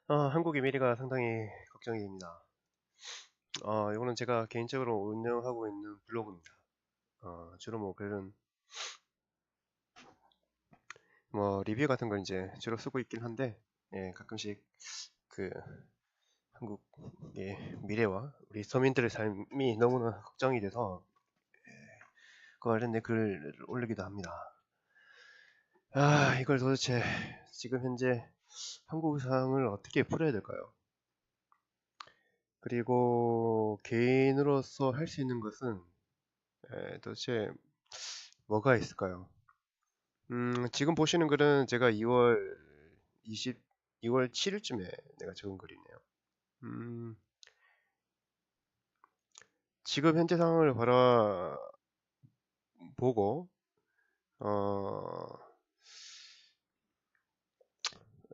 한국의 미래가 상당히 걱정이 됩니다. 이거는 제가 개인적으로 운영하고 있는 블로그입니다. 주로 뭐 글은 뭐 리뷰 같은 걸 이제 주로 쓰고 있긴 한데, 예, 가끔씩 그 한국의 미래와 우리 서민들의 삶이 너무나 걱정이 돼서 그 관련된 글을 올리기도 합니다. 이걸 도대체 지금 현재 한국 상황을 어떻게 풀어야 될까요? 그리고 개인으로서 할 수 있는 것은 도대체 뭐가 있을까요? 지금 보시는 글은 제가 2월 7일쯤에 내가 적은 글이네요. 음, 지금 현재 상황을 바라보고, 어,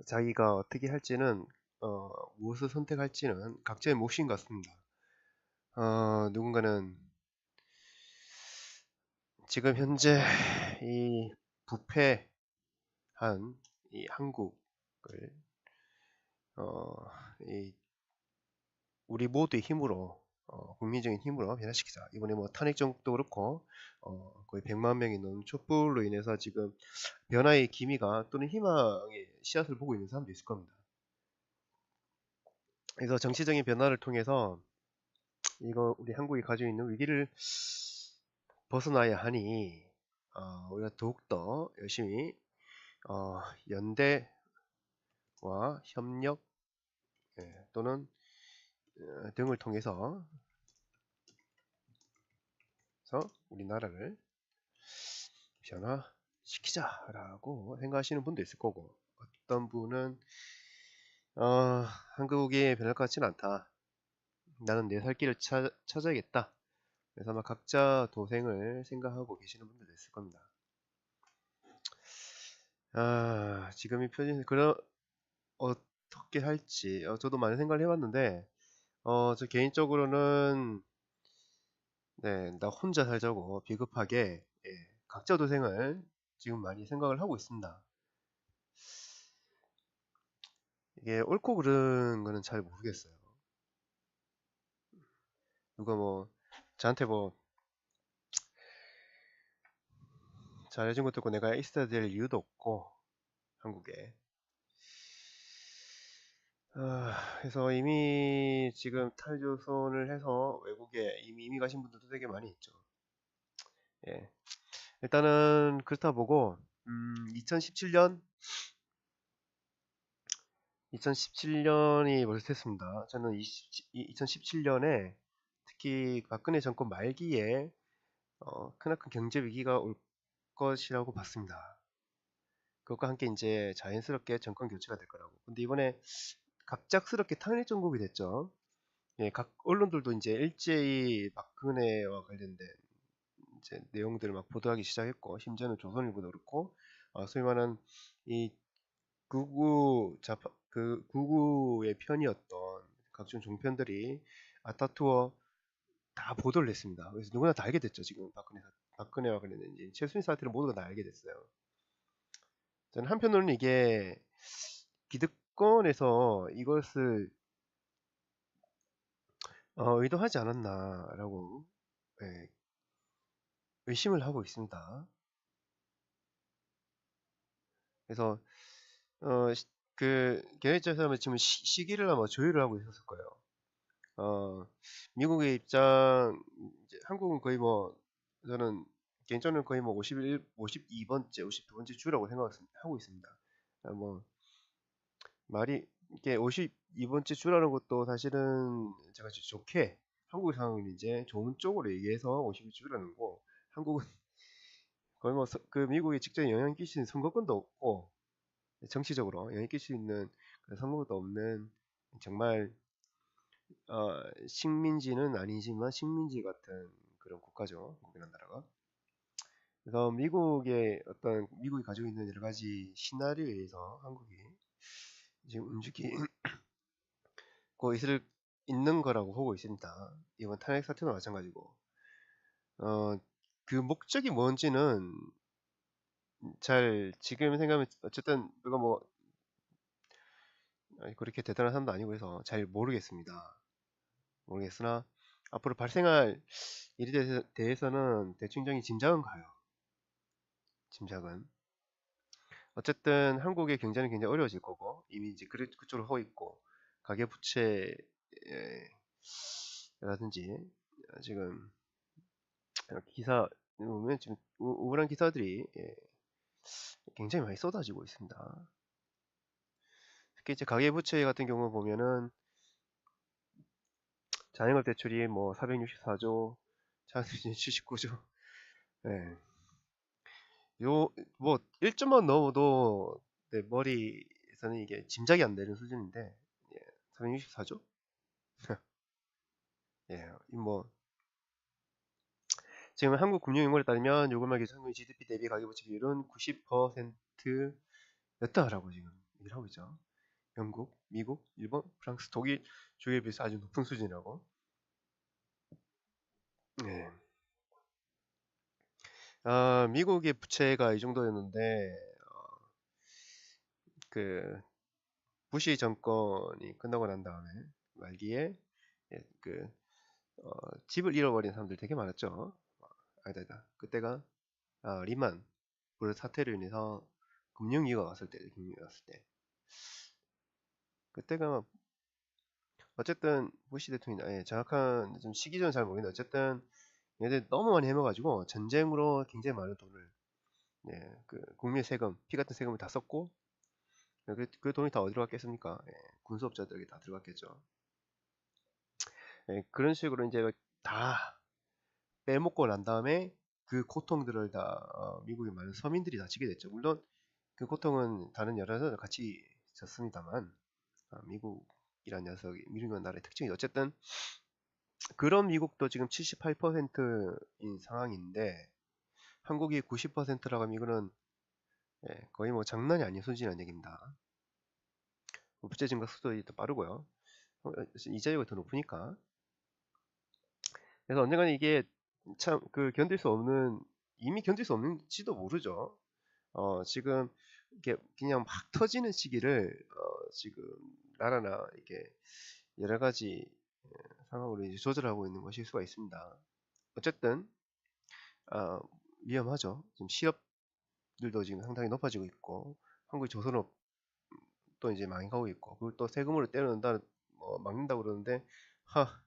자기가 어떻게 할지는, 무엇을 선택할지는 각자의 몫인 것 같습니다. 누군가는 지금 현재 이 부패한 이 한국을, 어, 이 우리 모두의 힘으로 국민적인 힘으로 변화시키자. 이번에 뭐 탄핵 정국도 그렇고 거의 100만 명이 넘는 촛불로 인해서 지금 변화의 기미가 또는 희망의 씨앗을 보고 있는 사람도 있을 겁니다. 그래서 정치적인 변화를 통해서 이거 우리 한국이 가지고 있는 위기를 벗어나야 하니 우리가 더욱더 열심히 연대와 협력, 또는 등을 통해서 우리나라를 변화시키자라고 생각하시는 분도 있을 거고, 어떤 분은 한국이 변할 것 같지는 않다. 나는 내 살 길을 찾아야겠다. 그래서 아마 각자 도생을 생각하고 계시는 분들도 있을 겁니다. 지금 이 표진 그럼 어떻게 할지 저도 많이 생각을 해봤는데, 저 개인적으로는 네, 나 혼자 살자고 비겁하게, 각자 도생을 지금 많이 생각을 하고 있습니다. 이게 옳고 그른 거는 잘 모르겠어요. 누가 뭐 저한테 뭐 잘해준 것도 없고 내가 있어야 될 이유도 없고 한국에. 그래서 이미 지금 탈주선을 해서 외국에 이미 가신 분들도 되게 많이 있죠. 예. 일단은 그렇다 보고 2017년 2017년이 벌써 됐습니다. 저는 2017년에 특히 박근혜 정권 말기에 크나큰 경제 위기가 올 것이라고 봤습니다. 그것과 함께 이제 자연스럽게 정권 교체가 될 거라고. 근데 이번에 갑작스럽게 탄핵 정국이 됐죠. 예, 각 언론들도 이제 일제히 박근혜와 관련된 이제 내용들을 막 보도하기 시작했고, 심지어는 조선일보도 그렇고, 소위 말하는 이 구구의 편이었던 각종 종편들이 아타투어 다 보도를 했습니다. 그래서 누구나 다 알게 됐죠. 지금 박근혜와 관련된 이제 최순실 사태를 모두가 다 알게 됐어요. 저는 한편으로는 이게 기득권에서 이것을 의도하지 않았나라고, 예, 의심을 하고 있습니다. 그래서 그 계획자에서 지금 시기를 아마 조율을 하고 있었을 거예요. 미국의 입장, 이제 한국은 거의 뭐 저는 개인적으로 거의 뭐 52번째, 52번째 주라고 생각하고 있습니다. 뭐 말이 이게 52번째 주라는 것도 사실은 제가 좋게 한국 상황을 이제 좋은 쪽으로 얘기해서 52주라는 거고, 한국은 거의 뭐 그 미국에 직접 영향 끼치는 선거권도 없고 정치적으로 영향 끼칠 수 있는 그런 선거도 없는, 정말 식민지는 아니지만 식민지 같은 그런 국가죠. 미국이라는 나라가. 그래서 미국이 가지고 있는 여러 가지 시나리오에 의해서 한국이 지금 움직이고 있는 거라고 보고 있습니다. 이번 탄핵 사태도 마찬가지고. 어, 그 목적이 뭔지는 잘 지금 생각하면 어쨌든 누가 뭐 그렇게 대단한 사람도 아니고 해서 잘 모르겠습니다. 모르겠으나 앞으로 발생할 일에 대해서는 대충적인 짐작은 가요. 짐작은. 어쨌든 한국의 경제는 굉장히 어려워질 거고 이미 이제 그쪽으로 하고 있고 가계부채라든지 지금 기사 보면 지금 우울한 기사들이 굉장히 많이 쏟아지고 있습니다. 특히 이제 가계부채 같은 경우 보면은 잔액업 대출이 뭐 464조, 자산이 79조. 네. 뭐 1점만 넘어도 내 머리에서는 이게 짐작이 안 되는 수준인데, 예, 464조? 예, 뭐 지금 한국 금융연구원에 따르면 요금말 기준의 GDP 대비 가계부채 비율은 90%였다라고 지금 얘기를 하고 있죠. 영국, 미국, 일본, 프랑스, 독일 주에 비해서 아주 높은 수준이라고. 네. 미국의 부채가 이 정도였는데 그 부시 정권이 끝나고 난 다음에 말기에 예, 집을 잃어버린 사람들 되게 많았죠. 아니다. 그때가 리만 그 사태로 인해서 금융위기가 왔을 때, 금융위기가 왔을 때. 그때가 어쨌든 부시 대통령이 정확한 좀 시기전 잘 모르겠는데 어쨌든 얘들 너무 많이 해먹어가지고 전쟁으로 굉장히 많은 돈을 국민 세금, 피 같은 세금을 다 썼고 그 돈이 다 어디로 갔겠습니까? 군수업자들에게 다 들어갔겠죠. 그런 식으로 이제 다 빼먹고 난 다음에 그 고통들을 다 미국의 많은 서민들이 다 지게 됐죠. 물론 그 고통은 다른 여러 나라도 같이 졌습니다만 미국이란 녀석이 미국이란 나라의 특징이 어쨌든 그런 미국도 지금 78%인 상황인데 한국이 90%라고 하면 이거는 거의 뭐 장난이 아닌 수준이라는 얘기입니다. 부채 증가 속도도 더 빠르고요. 이자율이 더 높으니까. 그래서 언젠가는 이게 참 견딜 수 없는 이미 견딜 수 없는지도 모르죠. 지금 이게 그냥 막 터지는 시기를 지금 나라나 이게 여러 가지 상황으로 이제 조절하고 있는 것일 수가 있습니다. 어쨌든 위험하죠. 지금 실업률도 지금 상당히 높아지고 있고 한국 조선업 또 이제 망가고 있고 그리고 또 세금으로 때려낸다 막는다 그러는데 하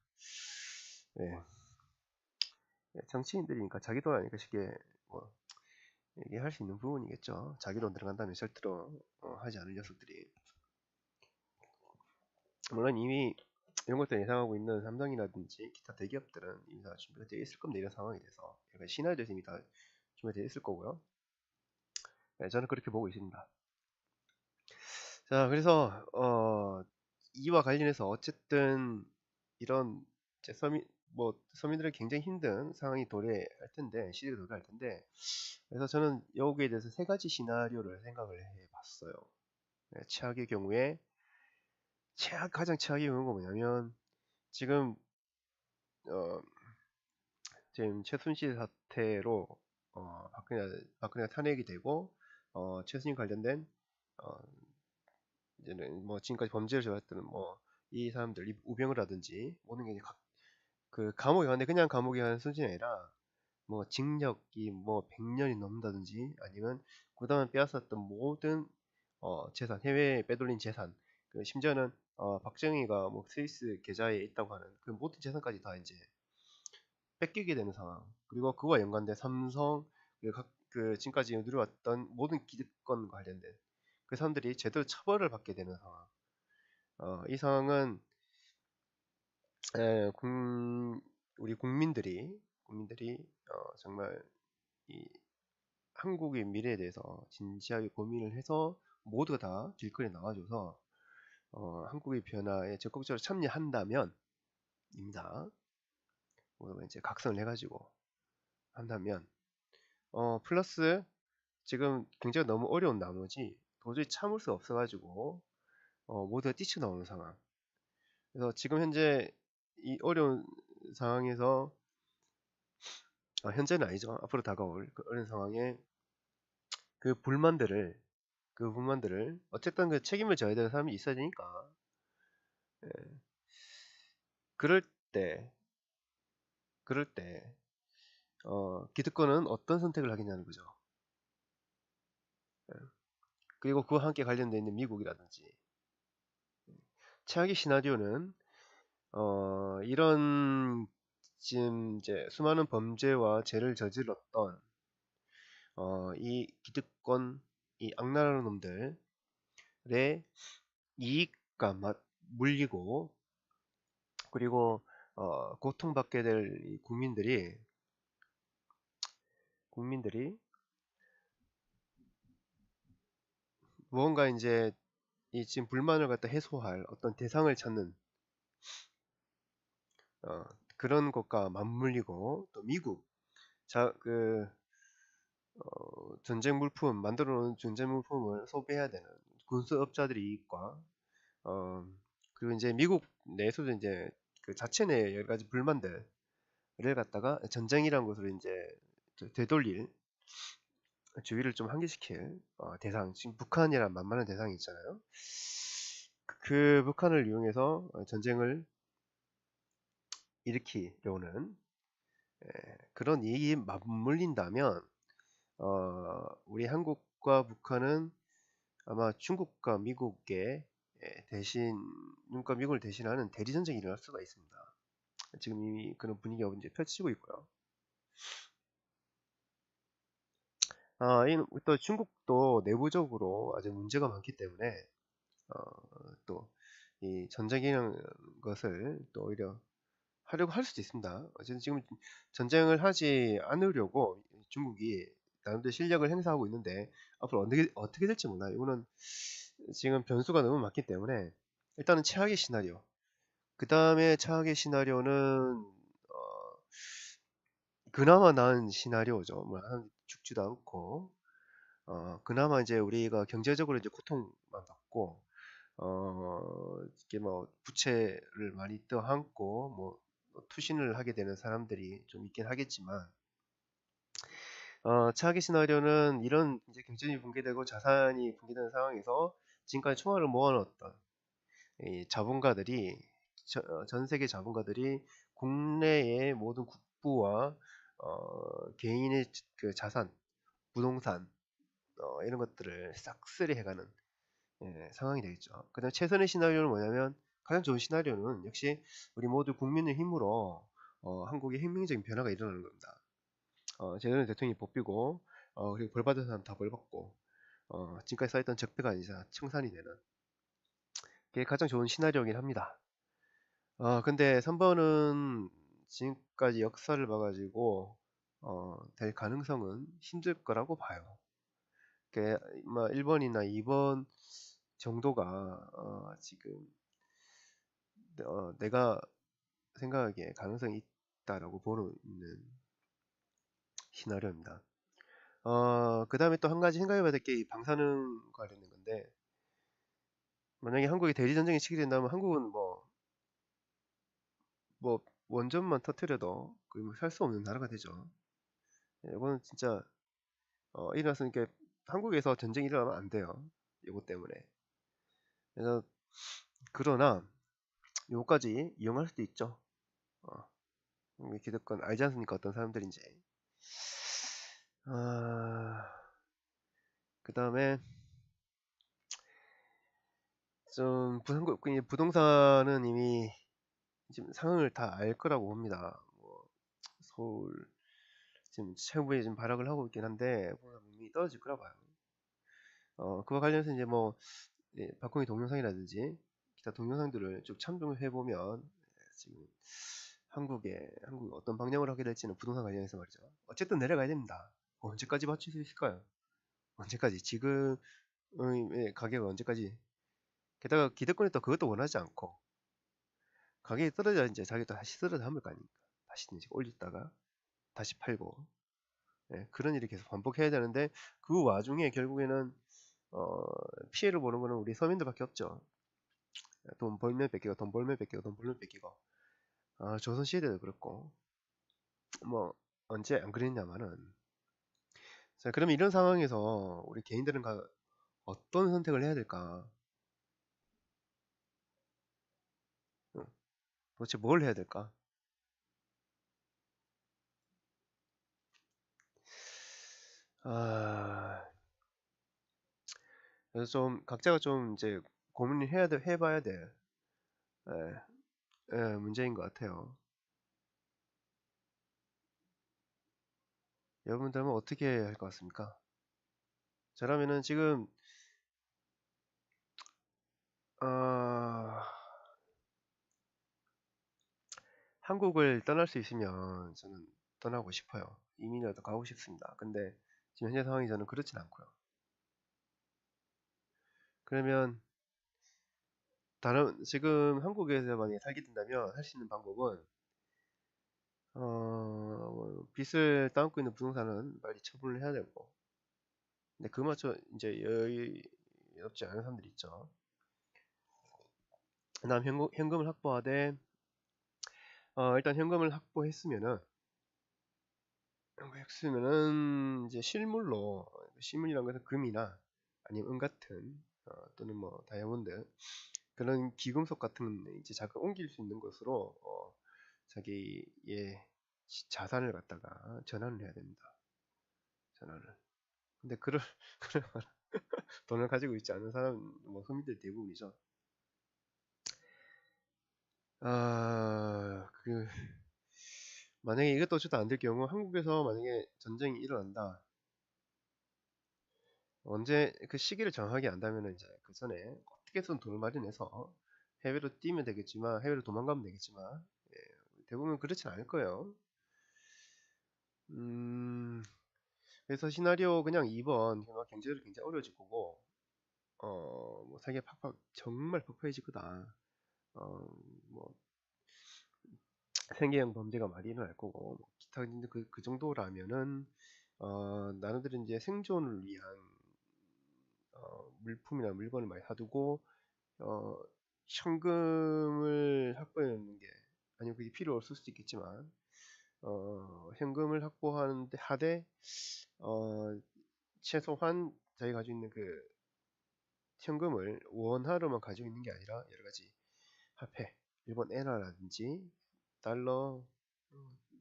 예, 정치인들이니까 자기 돈 아니까 쉽게 뭐 얘기할 수 있는 부분이겠죠. 자기 돈 들어간다면 절대로 하지 않을 녀석들이. 물론 이미 이런 것들 예상하고 있는 삼성이라든지 기타 대기업들은 이미 다 준비가 되어 있을 겁니다. 이런 상황이 돼서 약간 시나리오에서 이미 다 준비가 되어 있을 거고요. 저는 그렇게 보고 있습니다. 자, 그래서 이와 관련해서 어쨌든 이런 서민들은 굉장히 힘든 상황이 도래할 텐데 시대가 도래할 텐데 그래서 저는 여기에 대해서 세 가지 시나리오를 생각을 해봤어요. 최악의 경우에 가장 최악의 경우가 뭐냐면 지금 어, 지금 최순실 사태로 박근혜가 탄핵이 되고 최순실 관련된 어, 이제는 뭐 지금까지 범죄를 저질렀던 뭐 이 사람들 우병을 하든지 모든 게 감옥에 가는데 그냥 감옥에 가는 수준이 아니라 뭐 징역이 뭐 100년이 넘는다든지 아니면 그동안 빼앗았던 모든 재산, 해외에 빼돌린 재산, 심지어는 박정희가 뭐 스위스 계좌에 있다고 하는 그 모든 재산까지 다 이제 뺏기게 되는 상황. 그리고 그와 연관된 삼성 지금까지 누려왔던 모든 기득권 관련된 그 사람들이 제대로 처벌을 받게 되는 상황. 이 상황은 에, 우리 국민들이 정말 이 한국의 미래에 대해서 진지하게 고민을 해서 모두가 다 길거리에 나와줘서 한국의 변화에 적극적으로 참여한다면 입니다. 모두가 이제 각성을 해가지고 한다면 플러스 지금 굉장히 너무 어려운 나머지 도저히 참을 수 없어가지고 모두가 뛰쳐나오는 상황. 그래서 지금 현재 이 어려운 상황에서 현재는 아니죠. 앞으로 다가올 그 어려운 상황에 그 불만들을 그 불만들을 어쨌든 그 책임을 져야 되는 사람이 있어야 되니까. 예. 그럴 때 그럴 때 기득권은 어떤 선택을 하겠냐는 거죠. 예. 그리고 그와 함께 관련되어 있는 미국이라든지 최악의 시나리오는 이런 지금 이제 수많은 범죄와 죄를 저질렀던 이 기득권 이 악랄한 놈들의 이익과 물리고 그리고 고통받게 될 이 국민들이 무언가 이제 이 지금 불만을 갖다 해소할 어떤 대상을 찾는 어, 그런 것과 맞물리고 또 미국 그 전쟁 물품 만들어 놓은 전쟁 물품을 소비해야 되는 군수업자들의 이익과 어, 그리고 이제 미국 내에서도 이제 그 자체 내 여러 가지 불만들을 갖다가 전쟁이라는 것으로 이제 되돌릴 주의를 좀 환기시킬 대상 지금 북한이란 만만한 대상이 있잖아요. 그 북한을 이용해서 전쟁을 일으키려는 그런 이익이 맞물린다면 우리 한국과 북한은 아마 중국과 미국의 대신 중국과 미국을 대신하는 대리 전쟁이 일어날 수가 있습니다. 지금 이미 그런 분위기가 이제 펼치고 있고요. 또 중국도 내부적으로 아주 문제가 많기 때문에 또 이 전쟁이라는 것을 또 오히려 하려고 할 수도 있습니다. 어쨌든 지금 전쟁을 하지 않으려고 중국이 나름대로 실력을 행사하고 있는데 앞으로 어떻게 될지 몰라요. 이거는 지금 변수가 너무 많기 때문에 일단은 최악의 시나리오. 그 다음에 최악의 시나리오는 그나마 나은 시나리오죠. 뭐 죽지도 않고 그나마 이제 우리가 경제적으로 이제 고통만 받고 이게 뭐 부채를 많이 떠안고 뭐 투신을 하게 되는 사람들이 좀 있긴 하겠지만 최악의 시나리오는 이런 이제 경제이 붕괴되고 자산이 붕괴되는 상황에서 지금까지 총알을 모아놓았던 이 자본가들이 전 세계 자본가들이 국내의 모든 국부와 개인의 그 자산, 부동산 이런 것들을 싹쓸이 해가는 상황이 되겠죠. 그다음 최선의 시나리오는 뭐냐면 가장 좋은 시나리오는 역시 우리 모두 국민의 힘으로 한국의 혁명적인 변화가 일어나는 겁니다. 제대로 대통령이 뽑히고 그리고 벌 받은 사람 다 벌 받고 지금까지 쌓였던 적폐가 이제 청산이 되는 게 가장 좋은 시나리오이긴 합니다. 근데 3번은 지금까지 역사를 봐가지고 될 가능성은 힘들 거라고 봐요. 그 1번이나 2번 정도가 지금 내가 생각하기에 가능성이 있다라고 보는 있는 시나리오입니다. 그 다음에 또 한 가지 생각해봐야 될 게 방사능 관련된 건데 만약에 한국이 대리전쟁이 치게 된다면 한국은 뭐 원전만 터트려도 거의 살 수 없는 나라가 되죠. 이거는 진짜 일어났으니까 한국에서 전쟁이 일어나면 안 돼요. 이것 때문에. 그래서 그러나 요거까지 이용할 수도 있죠. 기득권 알지 않습니까? 어떤 사람들인지. 그 다음에 좀 부동산은 이미 지금 상황을 다 알 거라고 봅니다. 뭐 서울 지금 최고에 지금 발악을 하고 있긴 한데 이미 떨어질 거라 봐요. 그와 관련해서 이제 뭐 박홍희 동영상이라든지 기타 동영상들을 쭉 참조해 보면 지금 한국이 어떤 방향으로 하게 될지는 부동산 관련해서 말이죠. 어쨌든 내려가야 됩니다. 언제까지 맞출 수 있을까요? 언제까지? 지금의 가격은 언제까지? 게다가 기대권이 또 그것도 원하지 않고 가격이 떨어져 이제 자기도 다시 쓸어 담을 거 아닙니까? 다시 이제 올렸다가 다시 팔고 그런 일이 계속 반복해야 되는데 그 와중에 결국에는 피해를 보는 거는 우리 서민들밖에 없죠. 돈 벌면 뺏기고 돈 벌면 뺏기고 돈 벌면 뺏기고 조선시대도 그렇고 뭐 언제 안 그랬냐마는 자 그러면 이런 상황에서 우리 개인들은 어떤 선택을 해야 될까? 응, 도대체 뭘 해야 될까? 아, 그래서 좀 각자가 좀 이제 고민을 해봐야 돼. 예, 문제인 것 같아요. 여러분들은 어떻게 할 것 같습니까? 저라면은 지금 어, 한국을 떠날 수 있으면 저는 떠나고 싶어요. 이민이라도 가고 싶습니다. 근데 지금 현재 상황이 저는 그렇진 않고요. 그러면 다른 지금 한국에서 만약에 살게 된다면 할 수 있는 방법은 빚을 따먹고 있는 부동산은 빨리 처분을 해야 되고, 근데 그 맞춰 이제 여유롭지 않은 사람들이 있죠. 그다음 현금을 확보하되 일단 현금을 했으면은 이제 실물이란 것은 금이나 아니면 은 같은 또는 뭐 다이아몬드 그런 귀금속 같은 이제 자꾸 옮길 수 있는 것으로 자기의 자산을 갖다가 전환을 해야 됩니다. 전환을. 근데 그럴 돈을 가지고 있지 않은 사람, 뭐 서민들 대부분이죠. 그 만약에 이것도 어쨌든 안 될 경우 한국에서 만약에 전쟁이 일어난다. 언제 그 시기를 정확하게 안다면 이제 그 전에 어떻게든 돈을 마련해서 해외로 뛰면 되겠지만 해외로 도망가면 되겠지만 대부분 그렇진 않을 거예요. 음, 그래서 시나리오 그냥 2번 경제적으로 굉장히 어려워질 거고 뭐 세계 정말 팍팍해질 거다. 어, 뭐 생계형 범죄가 많이 일어날 거고 뭐 기타 이제 그 정도라면은 나눠들은 이제 생존을 위한 물품이나 물건을 많이 사두고 어, 현금을 확보해 놓는 게 아니면 그게 필요 없을 수도 있겠지만 현금을 확보하는데 하되 어, 최소한 자기가 가지고 있는 그 현금을 원화로만 가지고 있는 게 아니라 여러 가지 화폐, 일본 엔화라든지 달러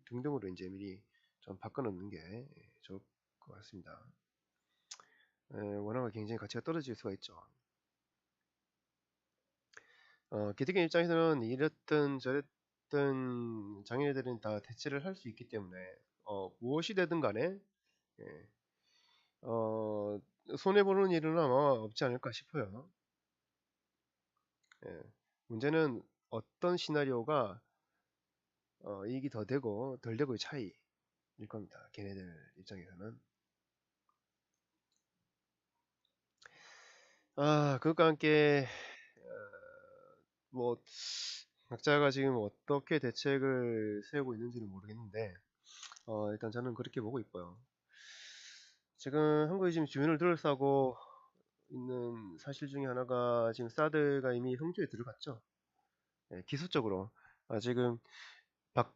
등등으로 이제 미리 좀 바꿔놓는 게 좋을 것 같습니다. 원화가 굉장히 가치가 떨어질 수가 있죠. 기득권 입장에서는 이랬든 저랬든 장애인들은 다 대체를 할 수 있기 때문에 무엇이 되든 간에 예, 어, 손해보는 일은 아마 없지 않을까 싶어요. 예, 문제는 어떤 시나리오가 이익이 더 되고 덜 되고의 차이일 겁니다. 걔네들 입장에서는. 그것과 함께 뭐 각자가 지금 어떻게 대책을 세우고 있는지는 모르겠는데 일단 저는 그렇게 보고 있고요. 지금 한국이 지금 주변을 둘러싸고 있는 사실 중에 하나가 지금 사드가 이미 성주에 들어갔죠. 예, 기술적으로 지금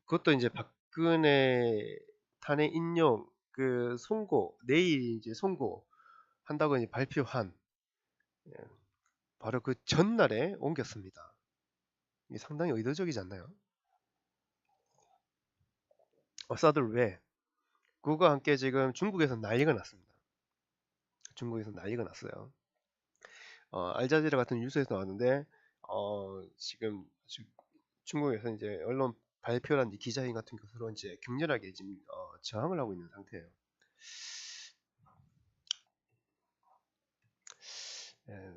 그것도 이제 박근혜 탄핵 인용 그 선고 내일 이제 선고 한다고 이제 발표한 예, 바로 그 전날에 옮겼습니다. 이게 상당히 의도적이지 않나요? 사드를 왜? 그거와 함께 지금 중국에서 난리가 났습니다. 중국에서 난리가 났어요. 알자지라 같은 뉴스에서 나왔는데 지금 중국에서 이제 언론 발표란 기자회견 같은 것으로 이제 격렬하게 지금 저항을 하고 있는 상태예요. 예,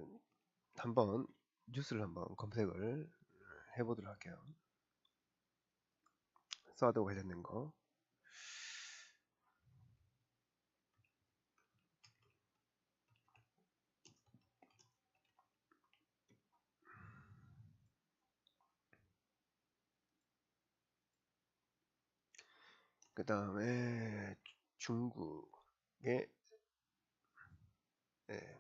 한번 뉴스를 한번 검색을 해보도록 할게요. 사드 관련된 거. 그 다음에 중국의 예,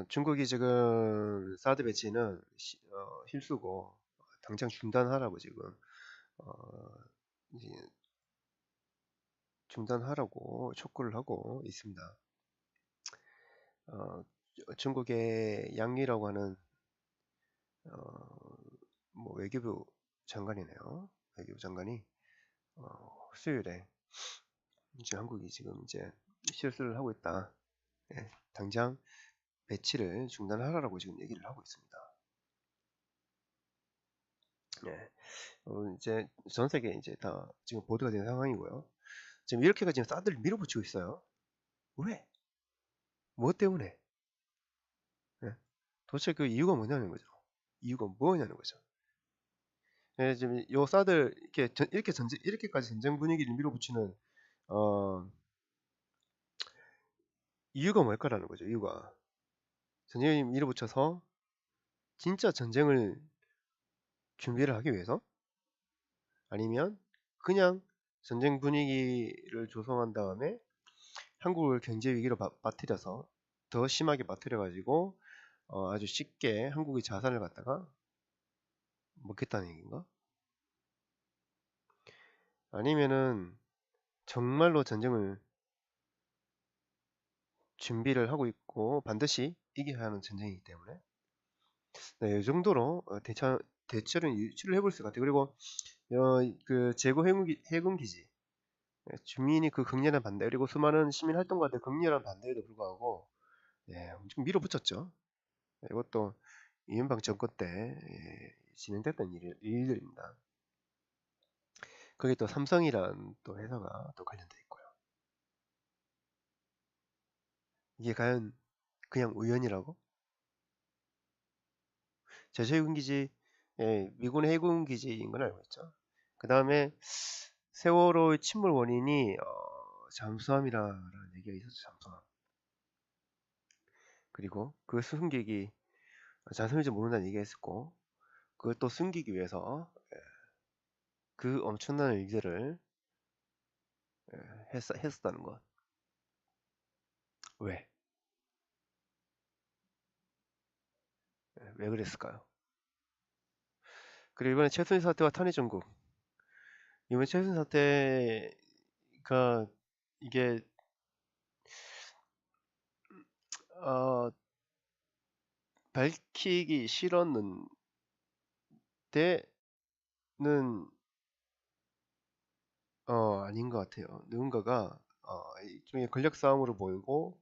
중국이 지금 사드 배치는 실수고 당장 중단하라고 지금 이제 중단하라고 촉구를 하고 있습니다. 중국의 양이라고 하는 뭐 외교부 장관이네요. 외교부 장관이 수요일에 지금 한국이 지금 이제 실수를 하고 있다. 예, 당장 배치를 중단하라고 지금 얘기를 하고 있습니다. 예, 이제 전 세계 이제 다 지금 보도가 된 상황이고요. 지금 이렇게가 지금 사드를 밀어붙이고 있어요. 왜? 뭐 때문에? 예, 도대체 그 이유가 뭐냐는 거죠. 이유가 뭐냐는 거죠. 예, 지금 요 사드 이렇게 이렇게까지 전쟁 분위기를 밀어붙이는 이유가 뭘까라는 거죠. 이유가 전쟁을 밀어붙여서 진짜 전쟁을 준비를 하기 위해서, 아니면 그냥 전쟁 분위기를 조성한 다음에 한국을 경제 위기로 빠뜨려서 더 심하게 빠뜨려 가지고 아주 쉽게 한국의 자산을 갖다가 먹겠다는 얘기인가? 아니면은 정말로 전쟁을 준비를 하고 있고 반드시 이겨야 하는 전쟁이기 때문에, 네, 이 정도로 대처를 유추를 해볼 수 같아요. 그리고 그 제고 해군 기지 주민이 그 극렬한 반대, 그리고 수많은 시민 활동가들 극렬한 반대에도 불구하고 엄청 밀어붙였죠. 이것도 이명박 정권 때 진행됐던 일들입니다. 거기 또 삼성이란 또 회사가 또 관련돼 있고요. 이게 과연 그냥 우연이라고? 제주해군기지, 미군의 해군기지인 건 알고 있죠. 그 다음에 세월호의 침몰 원인이 잠수함이라는 얘기가 있었죠. 잠수함. 그리고 그 승객이 자선인지 모른다는 얘기가 있었고, 그걸 또 숨기기 위해서 그 엄청난 일들을 했었다는 것. 왜? 왜 그랬을까요? 그리고 이번에 최순실 사태와 탄핵 정국. 이번 최순실 사태가 이게 어, 밝히기 싫었는데는 아닌 것 같아요. 누군가가 일종의 권력 싸움으로 보이고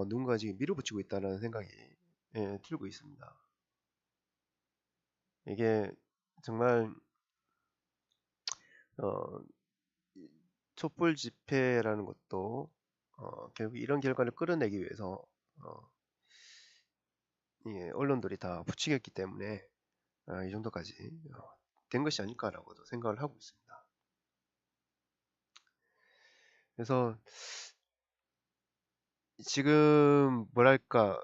누군가 지금 밀어붙이고 있다는 생각이 들고 있습니다. 이게 정말 어, 촛불 집회라는 것도 결국 이런 결과를 끌어내기 위해서 언론들이 다 부추겼기 때문에 이 정도까지 된 것이 아닐까라고도 생각을 하고 있습니다. 그래서 지금 뭐랄까,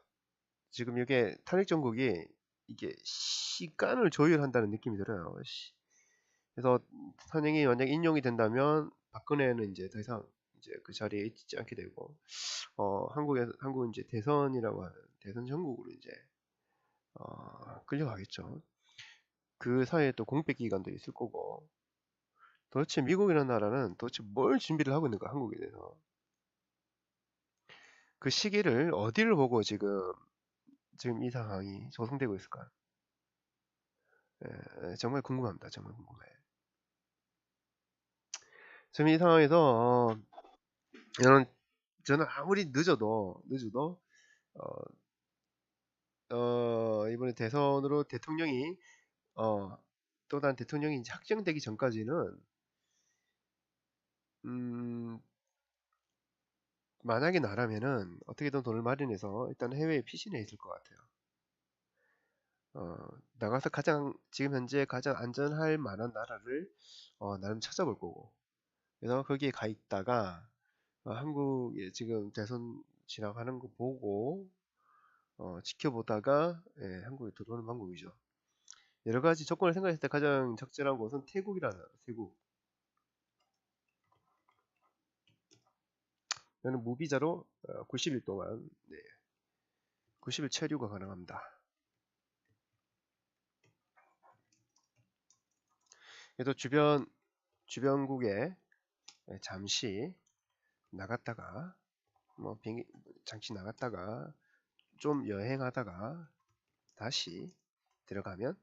지금 이게 탄핵 정국이 이게 시간을 조율한다는 느낌이 들어요. 그래서 탄핵이 만약 인용이 된다면 박근혜는 이제 더 이상 이제 그 자리에 있지 않게 되고 한국은 이제 대선이라고 하는 대선 전국으로 이제 끌려가겠죠. 그 사이에 또 공백 기간도 있을 거고, 도대체 미국이라는 나라는 도대체 뭘 준비를 하고 있는가, 한국에 대해서. 그 시기를 어디를 보고 지금 이 상황이 조성되고 있을까? 정말 궁금합니다. 정말 궁금해. 지금 이 상황에서 저는 아무리 늦어도 이번에 대선으로 대통령이 또 다른 대통령이 이제 확정되기 전까지는 만약에 나라면은 어떻게든 돈을 마련해서 일단 해외에 피신해 있을 것 같아요. 나가서 지금 현재 가장 안전할 만한 나라를 나름 찾아볼 거고, 그래서 거기에 가 있다가 한국에 지금 대선 지나가는 거 보고 지켜보다가 한국에 들어오는 방법이죠. 여러 가지 조건을 생각했을 때 가장 적절한 곳은 태국이라는 태국. 저는 무비자로 90일 동안 90일 체류가 가능합니다. 그래도 주변국에 잠시 나갔다가 뭐 비행기 잠시 나갔다가 좀 여행하다가 다시 들어가면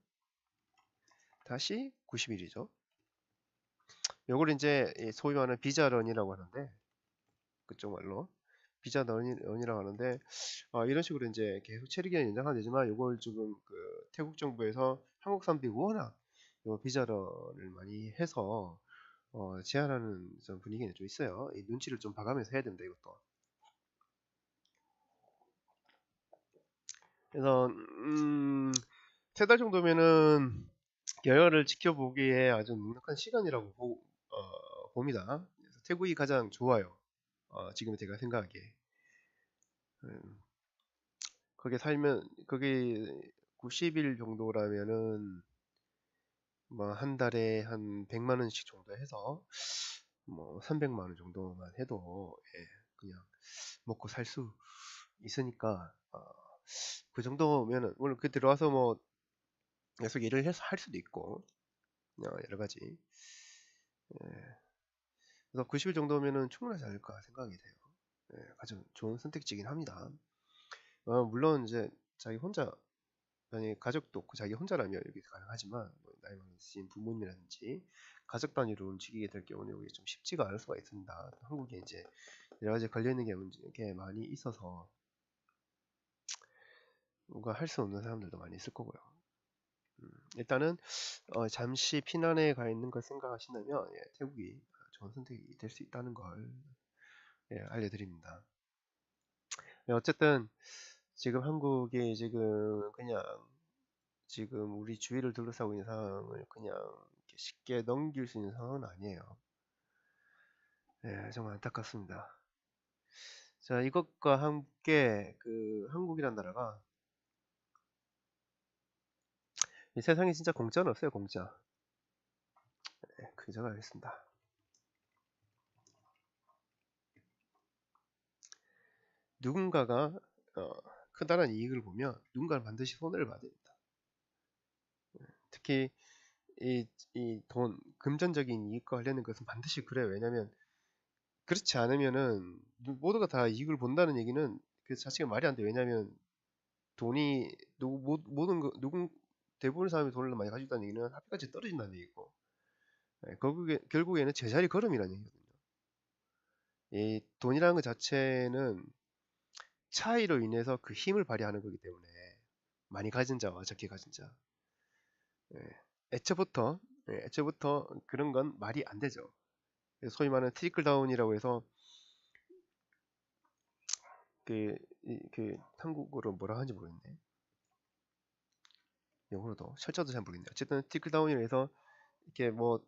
다시 90일이죠. 요걸 이제 소위 말하는 비자런이라고 하는데, 그쪽 말로 비자런이라고 하는데, 이런 식으로 이제 계속 체류기간 연장은 되지만 요걸 지금 그 태국 정부에서 한국 사람들이 워낙 요 비자런을 많이 해서 제한하는 좀 분위기는 좀 있어요. 이 눈치를 좀 봐가면서 해야 됩니다, 이것도. 그래서 3달 정도면은 여열을 지켜보기에 아주 넉넉한 시간이라고 봅니다. 그래서 태국이 가장 좋아요. 지금 제가 생각하기에. 음, 거기 살면, 거기 90일 정도라면은, 뭐, 한 달에 한 100만 원씩 정도 해서, 뭐, 300만 원 정도만 해도, 예, 그냥 먹고 살 수 있으니까, 그 정도면은, 물론 그 들어와서 뭐, 계속 일을 해서 할 수도 있고, 여러 가지. 예, 그래서 90일 정도면은 충분하지 않을까 생각이 돼요. 예, 아주 좋은 선택지긴 합니다. 물론 이제 자기 혼자, 만약에 가족도 없고 자기 혼자라면 여기 가능하지만 뭐 나이 많으신 부모님이라든지 가족 단위로 움직이게 될 경우는 여기 좀 쉽지가 않을 수가 있습니다. 한국에 이제 여러 가지 걸려 있는 게 많이 있어서 뭔가 할 수 없는 사람들도 많이 있을 거고요. 일단은 잠시 피난에 가 있는 걸 생각하신다면 태국이 좋은 선택이 될 수 있다는 걸 알려드립니다. 어쨌든 지금 한국이 지금 그냥 지금 우리 주위를 둘러싸고 있는 상황을 그냥 이렇게 쉽게 넘길 수 있는 상황은 아니에요. 정말 안타깝습니다. 자, 이것과 함께 그 한국이란 나라가 이 세상에 진짜 공짜는 없어요, 공짜. 그저가 알겠습니다. 누군가가 크다란 이익을 보면 누군가는 반드시 손해를 봐야 됩니다. 특히 이 돈, 금전적인 이익과 관련된 것은 반드시 그래요. 왜냐면 그렇지 않으면은 모두가 다 이익을 본다는 얘기는 그 자체가 말이 안 돼. 왜냐면 돈이 누군 대부분의 사람이 돈을 많이 가지고 있다는 얘기는 합의까지 떨어진다는 얘기고, 결국에는 제자리 걸음이라는 얘기거든요. 이 돈이라는 것 자체는 차이로 인해서 그 힘을 발휘하는 거기 때문에 많이 가진 자와 적게 가진 자, 예, 애초부터 애초부터 그런 건 말이 안 되죠. 소위 말하는 트리클 다운이라고 해서 그 한국어로 뭐라 하는지 모르겠네. 영어로도 철자도 잘 모르겠네요. 어쨌든 트리클 다운이라 해서 이렇게 뭐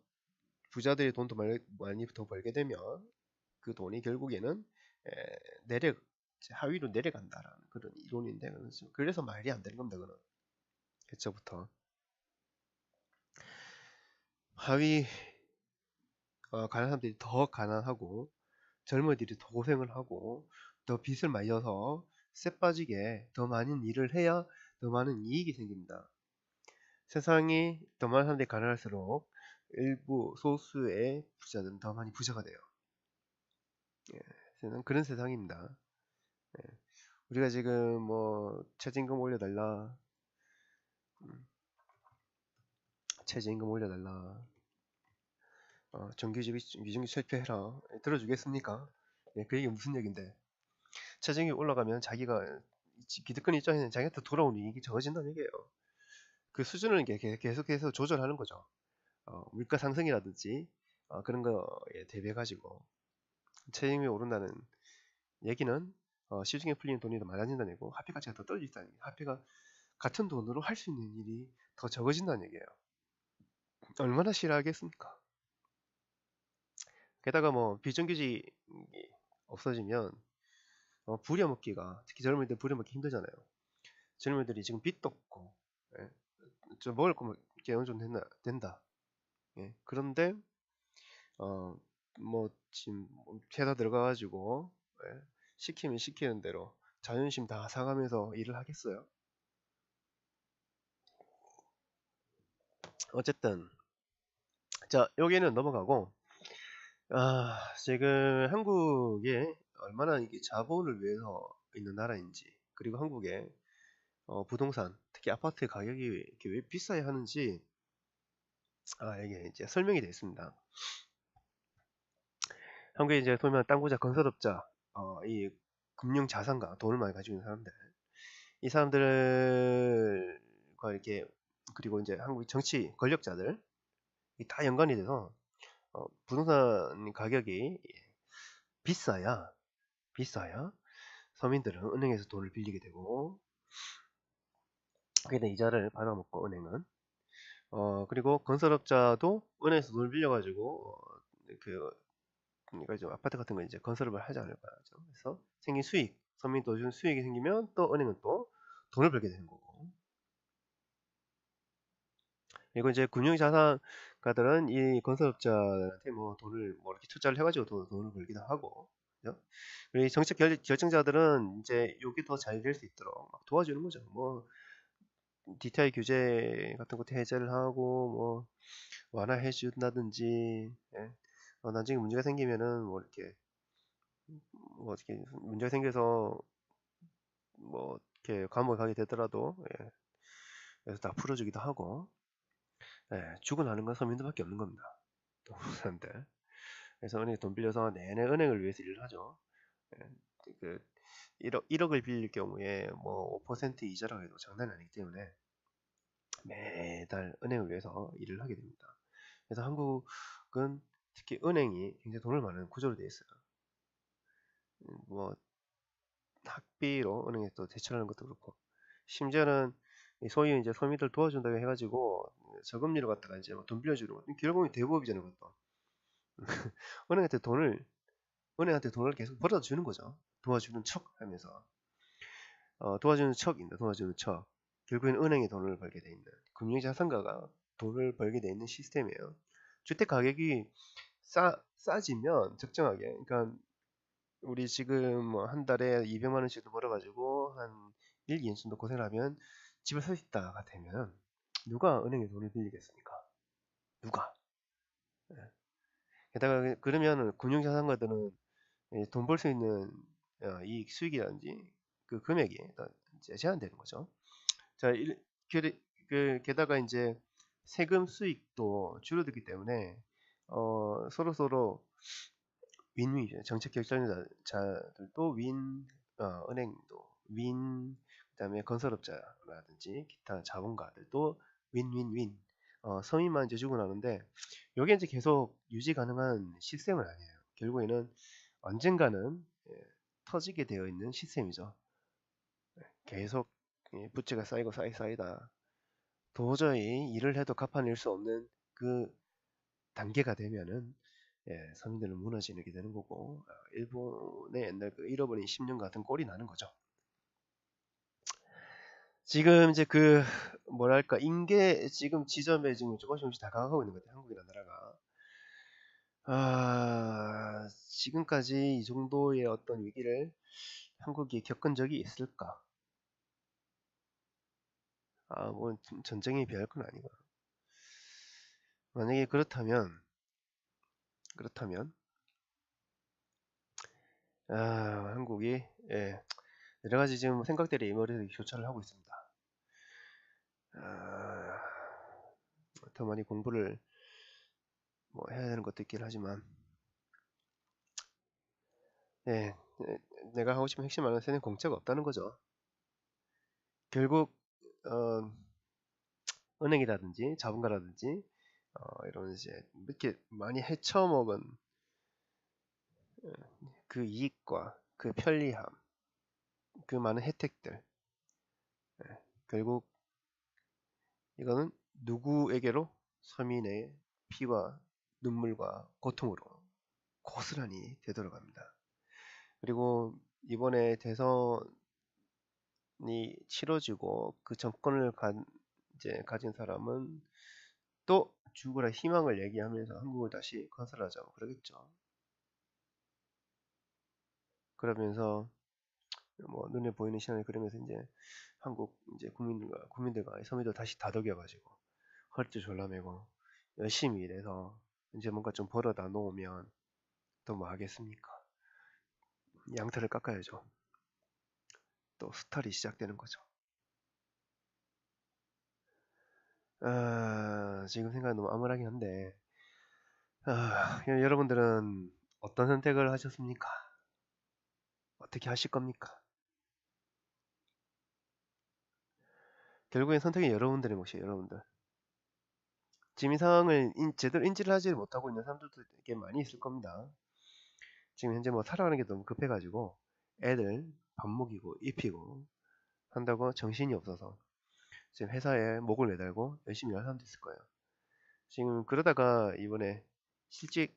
부자들이 돈도 많이 더 벌게 되면 그 돈이 결국에는 내려 하위로 내려간다라는 그런 이론인데, 그래서 말이 안 되는 겁니다. 그는 애초부터 하위 가난한 사람들이 더 가난하고 젊은이들이 더 고생을 하고 더 빚을 말려서 쇠 빠지게 더 많은 일을 해야 더 많은 이익이 생깁니다. 세상이 더 많은 사람들이 가난할수록 일부 소수의 부자들은 더 많이 부자가 돼요. 그런 세상입니다. 우리가 지금 뭐 최저임금 올려달라, 음, 최저임금 올려달라, 정규직 위정규 철폐해라, 들어주겠습니까? 그 얘기 무슨 얘긴데? 최저임금 올라가면 자기가 기득권 입장에는 자기한테 돌아오는 이익이 적어진다는 얘기예요. 그 수준을 계속해서 조절하는 거죠. 물가 상승이라든지 그런 거에 대비해 가지고 최저임금이 오른다는 얘기는 시중에 풀리는 돈이 더 많아진다는 얘기고 화폐 가치가 더 떨어진다는 얘기예요. 화폐가 같은 돈으로 할 수 있는 일이 더 적어진다는 얘기예요. 얼마나 싫어하겠습니까? 게다가 뭐 비정규직이 없어지면 부려먹기가, 특히 젊은이들 부려먹기 힘들잖아요. 젊은이들이 지금 빚도 없고, 예, 좀 먹을 거면 이렇게 어느 정도 된다. 예, 그런데 뭐 지금 회사 들어가가지고 시키면 시키는 대로 자존심 다 상하면서 일을 하겠어요? 어쨌든 자, 여기는 넘어가고, 지금 한국에 얼마나 이게 자본을 위해서 있는 나라인지, 그리고 한국의 부동산, 특히 아파트 가격이 이렇게 왜 비싸야 하는지, 이게 이제 설명이 되어 있습니다. 한국에 이제 보면 땅부자, 건설업자, 이 금융 자산가, 돈을 많이 가지고 있는 사람들, 이 사람들과 이렇게, 그리고 이제 한국의 정치 권력자들, 이 다 연관이 돼서 부동산 가격이 비싸야 서민들은 은행에서 돈을 빌리게 되고, 그게 이자를 받아먹고 은행은, 그리고 건설업자도 은행에서 돈을 빌려가지고 그 그러니까 좀 아파트 같은 거 이제 건설을 하지 않을까요? 그래서 생긴 수익, 서민이 또 주는 수익이 생기면 또 은행은 또 돈을 벌게 되는 거고. 그리고 이제 금융자산가들은 이 건설업자한테 뭐 돈을 뭐 이렇게 투자를 해가지고 돈을 벌기도 하고, 그죠? 그리고 이 정책 결정자들은 이제 여기 더 잘 될 수 있도록 막 도와주는 거죠. 뭐 DTI 규제 같은 것도 해제를 하고 뭐 완화해 준다든지, 예. 나중에 문제가 생기면은 뭐 이렇게 어떻게 문제가 생겨서 뭐 이렇게 감옥에 가게 되더라도, 예. 그래서 다 풀어주기도 하고, 예. 죽어나는 건 서민들밖에 없는 겁니다. 사람들. 그래서 은행에 돈 빌려서 내내 은행을 위해서 일을 하죠. 예. 그 1억을 빌릴 경우에 뭐 5% 이자라고 해도 장난이 아니기 때문에 매달 은행을 위해서 일을 하게 됩니다. 그래서 한국은 특히 은행이 굉장히 돈을 많은 구조로 되어 있어요. 뭐 학비로 은행에 또 대출하는 것도 그렇고, 심지어는 소위 이제 서민들 도와준다고 해가지고 저금리로 갖다가 이제 뭐돈 빌려주는 거, 결국은 대부업이잖아요, 그것도. 은행한테 돈을 은행한테 돈을 계속 벌어다 주는 거죠. 도와주는 척 하면서, 도와주는 척입니다. 도와주는 척. 결국엔 은행에 돈을 벌게 돼 있는, 금융자산가가 돈을 벌게 돼 있는 시스템이에요. 주택 가격이 싸지면 적정하게, 그러니까 우리 지금 뭐 한 달에 200만 원씩도 벌어가지고 한 1, 2년 정도 고생을 하면 집을 살 수 있다가 되면 누가 은행에 돈을 빌리겠습니까? 누가? 예. 게다가 그러면 금융자산가들은 돈 벌 수 있는 이익 수익이라든지 그 금액이 이제 제한되는 거죠. 자, 게다가 이제 세금 수익도 줄어들기 때문에 서로 윈윈이죠. 정책 결정자들도 윈, 은행도 윈, 그다음에 건설업자라든지 기타 자본가들도 윈윈윈. 서민만 이제 주고 나는데, 여기 이제 계속 유지 가능한 시스템은 아니에요. 결국에는 언젠가는 터지게 되어 있는 시스템이죠. 계속 부채가 쌓이고 쌓이다 도저히 일을 해도 갚아낼 수 없는 그 단계가 되면은, 서민들은 무너지게 되는 거고, 일본의 옛날 그 잃어버린 10년 같은 꼴이 나는 거죠. 지금 이제 그 뭐랄까 인계 지금 지점에 지금 조금씩 다가가고 있는 것 같아요. 한국이라는 나라가. 지금까지 이 정도의 어떤 위기를 한국이 겪은 적이 있을까? 뭐 전쟁에 비할 건 아니고. 만약에 그렇다면 한국이, 여러 가지 지금 생각들이 머리에 교차를 하고 있습니다. 더 많이 공부를 뭐 해야 되는 것도 있긴 하지만, 예, 내가 하고 싶은 핵심 안에서는 공짜가 없다는 거죠. 결국 은행이라든지 자본가라든지 이런 이제 이렇게 많이 헤쳐먹은 그 이익과 그 편리함, 그 많은 혜택들, 결국 이거는 누구에게로? 서민의 피와 눈물과 고통으로 고스란히 되돌아갑니다. 그리고 이번에 대선이 치러지고 그 정권을 이제 가진 사람은 또 죽으라 희망을 얘기하면서 한국을 다시 건설하자고 그러겠죠. 그러면서 뭐 눈에 보이는 시간을 그리면서 이제 한국 이제 국민들과 서민들 다시 다독여가지고 허리띠 졸라매고 열심히 일해서 이제 뭔가 좀 벌어다 놓으면 또 뭐 하겠습니까? 양털을 깎아야죠. 또 수탈이 시작되는 거죠. 지금 생각은 너무 암울하긴 한데, 여러분들은 어떤 선택을 하셨습니까? 어떻게 하실 겁니까? 결국엔 선택은 여러분들의 몫이에요, 여러분들. 지금 이 상황을 제대로 인지를 하지 못하고 있는 사람들도 꽤 많이 있을 겁니다. 지금 현재 뭐 살아가는 게 너무 급해가지고 애들 밥 먹이고 입히고 한다고 정신이 없어서 지금 회사에 목을 매달고 열심히 일하는 사람도 있을 거예요. 지금 그러다가 이번에 실직,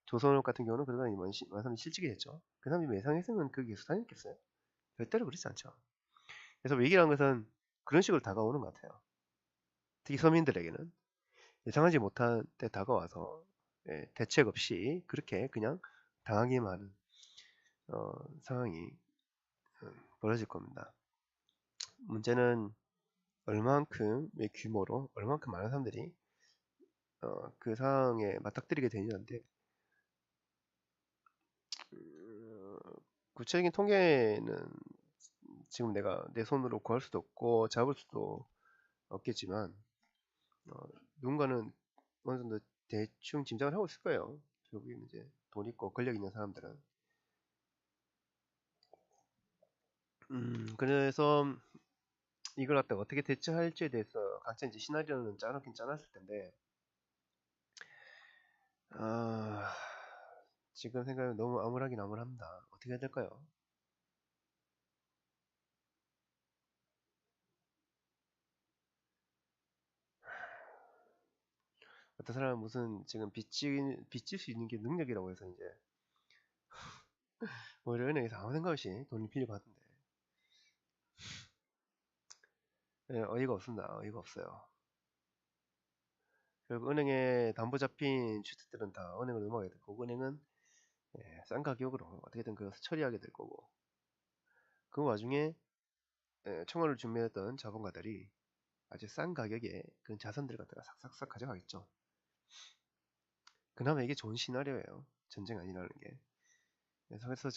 조선업 같은 경우는 그러다가 이번 사람이 실직이 됐죠. 그 사람이 매상했으면 그 기술 다녔겠어요? 절대로 그렇지 않죠. 그래서 위기란 것은 그런 식으로 다가오는 것 같아요. 특히 서민들에게는 예상하지 못한 때 다가와서 대책 없이 그렇게 그냥 당하기만 하는 상황이 벌어질 겁니다. 문제는 얼만큼의 규모로 얼만큼 많은 사람들이 그 상황에 맞닥뜨리게 되냐인데, 구체적인 통계는 지금 내가 내 손으로 구할 수도 없고 잡을 수도 없겠지만 누군가는 어느 정도 대충 짐작을 하고 있을 거예요. 결국에 이제 돈 있고 권력 있는 사람들은. 그래서 이걸 갖다가 어떻게 대처할지에 대해서 각자 이제 시나리오는 짜놓긴 짜놨을 텐데, 지금 생각하면 너무 암울하긴 암울합니다. 어떻게 해야 될까요? 어떤 사람은 무슨 지금 빚질 수 있는 게 능력이라고 해서 이제 오히려 은행에서 아무 생각 없이 돈을 빌려받는데, 어이가 없습니다. 어이가 없어요. 결국 은행에 담보 잡힌 주택들은 다 은행을 넘어가게 될 거고, 은행은 싼 가격으로 어떻게든 그것을 처리하게 될 거고, 그 와중에 청원을 준비했던 자본가들이 아주 싼 가격에 그 자산들을 갖다가 싹싹싹 가져가겠죠. 그나마 이게 좋은 시나리오예요. 전쟁 아니라는 게. 그래서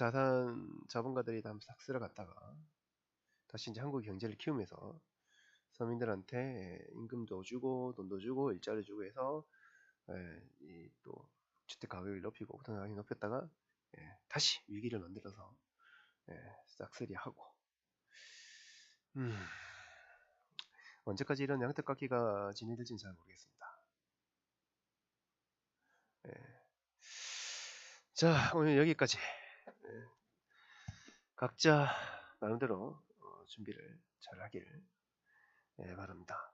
자본가들이 다 싹 쓸어갔다가 다시 이제 한국 경제를 키우면서 서민들한테 임금도 주고 돈도 주고 일자리 주고 해서 또 주택 가격을 높이고 부동 가격을 높였다가 다시 위기를 만들어서 싹쓸이하고, 언제까지 이런 양떡 깎기가 진행될지는 잘 모르겠습니다. 자, 오늘 여기까지. 각자 나름대로 준비를 잘 하길 바랍니다.